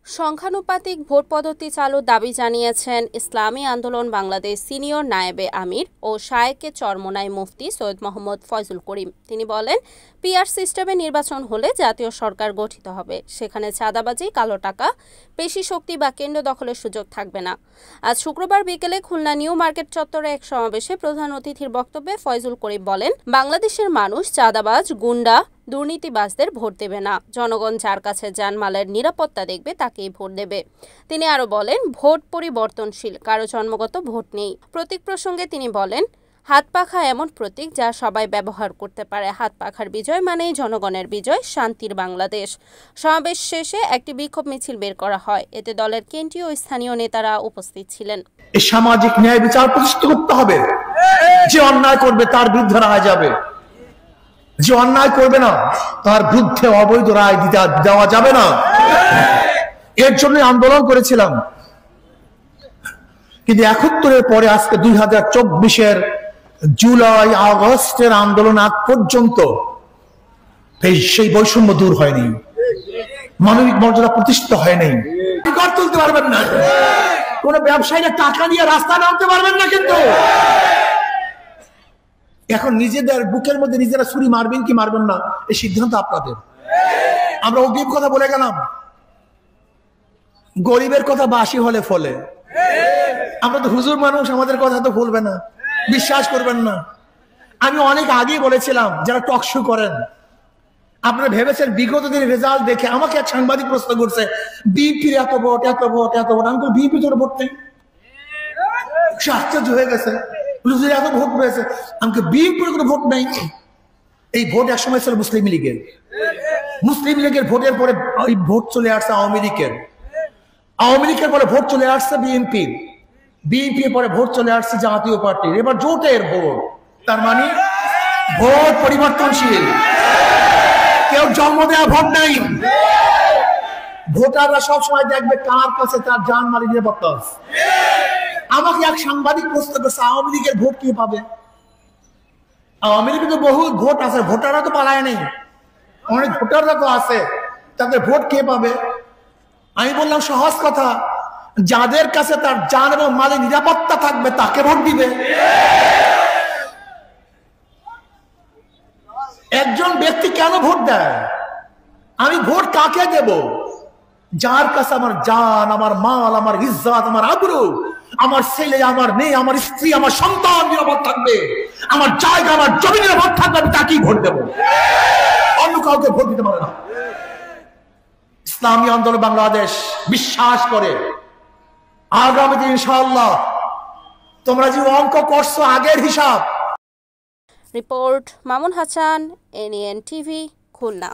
সংখ্যানুপাতিক vote পদ্ধতি চালুর দাবি জানিয়েছেন ইসলামী আন্দোলন বাংলাদেশ সিনিয়র নায়েবে আমির ও শায়েকে চরমোনাই মুফতি সৈয়দ মোহাম্মদ ফয়জুল করিম। তিনি বলেন, পিআর সিস্টেমে নির্বাচন হলে জাতীয় সরকার গঠিত হবে, সেখানে চাঁদাবাজি, কালো টাকা, পেশি শক্তি বা কেন্দ্র দখলের সুযোগ থাকবে না। আজ শুক্রবার বিকেলে খুলনা নিউ মার্কেট চত্বরে এক সমাবেশে প্রধান অতিথির বক্তব্যে ফয়জুল করিম বলেন, বাংলাদেশের মানুষ চাঁদাবাজ, গুন্ডা, দুর্নীতিবাজদের ভোট দেবে না। জনগণ যার কাছে জানমালের নিরাপত্তা দেখবে তাকেই ভোট দেবে। তিনি আরো বলেন, ভোট পরিবর্তনশীল, কারো জন্মগত ভোট নেই। প্রতীক প্রসঙ্গে তিনি বলেন, হাত পাখা এমন প্রতীক যা সবাই ব্যবহার করতে পারে। হাত পাখার বিজয় মানেই জনগণের বিজয়, শান্তির বাংলাদেশ। সমাবেশ শেষে একটি বিক্ষোভ মিছিল বের করা হয়। এতে দলের কেন্দ্রীয় ও স্থানীয় নেতারা উপস্থিত ছিলেন। এই সামাজিক ন্যায় বিচার প্রতিষ্ঠিত করতে হবে। যে অন্যায় করবে তার বিরুদ্ধে রায় যাবে, যে অন্যায় করবে না তার বিরুদ্ধে অবৈধ রায় দেওয়া যাবে না। এর জন্য আন্দোলন করেছিলাম, কিন্তু ৭১-এর পরে আজকে ২০২৪-এর জুলাই আগস্টের আন্দোলন আগ পর্যন্ত সেই বৈষম্য দূর হয়নি, মানবিক মর্যাদা প্রতিষ্ঠিত হয়নি। গড় তুলতে পারবেন না, কোন ব্যবসায়ীরা টাকা নিয়ে রাস্তা নামতে পারবেন না। কিন্তু এখন নিজেদের বুকের মধ্যে নিজেরা ছুরি মারবেন কি মারবেন না এই সিদ্ধান্ত আপনাদের। আমরা অগ্রিম কথা বলে গেলাম, গরিবের কথা বাসি হলে ফলে। আমরা তো হুজুর মানুষ, আমাদের কথা তো বলবে না, বিশ্বাস করবেন না। আমি অনেক আগেই বলেছিলাম, যারা টক শো করেন, আপনারা ভেবেছেন বিগত দিনের রেজাল্ট দেখে আমাকে এক সাংবাদিক প্রশ্ন করছে, বিএনপির এত ভোট এত ভোট এত ভোট। আমি তো বিএনপি তোর ভোট নেই। সে আশ্চর্য হয়ে গেছে, এত ভোট পেয়েছে। আমাকে বিএনপির কোনো ভোট নেই। এই ভোট একসময় ছিল মুসলিম লীগের। মুসলিম লীগের ভোটের পরে ওই ভোট চলে আসছে আওয়ামী লীগের। আওয়ামী লীগের পরে ভোট চলে আসছে বিএনপির। বিএনপির পরে ভোট চলে আসছে জাতীয় পার্টির। এবার জোটের ভোট। তার মানে ভোট পরিবর্তনশীল, কেউ জন্ম দেওয়া ভোট নাই। ভোটাররা সবসময় দেখবে কার কাছে তার জানমালের নিরাপত্তা আছে। আমাকে এক সাংবাদিক প্রশ্ন করছে, আওয়ামী লীগের ভোট কে পাবে? আওয়ামী লীগের তো বহু ভোট আছে, ভোটাররা তো পালায় নেই, অনেক ভোটাররা তো আছে, তাদের ভোট কে পাবে? আমি বললাম সহজ কথা, যাদের কাছে তার জান এবং মালের নিরাপত্তা থাকবে তাকে ভোট দিবে। একজন ব্যক্তি কেন ভোট দেয়? আমি ভোট কাকে দেব? যার কাছে আমার জান, আমার মাল, আমার ইজ্জত, আমার আবরু, আমার ছেলে, আমার মেয়ে, আমার স্ত্রী, আমার সন্তান নিরাপদ থাকবে, আমার জায়গা, আমার জমি নিরাপদ থাকবে, আমি তাকেই ভোট দেব। অন্য কাউকে ভোট দিতে পারে না। ইসলামী আন্দোলন বাংলাদেশ বিশ্বাস করে আগামী দিন ইনশাআল্লাহ তোমরা যে অঙ্ক করছো আগের হিসাব। Report Mamun Hasan, NN TV, Khulna.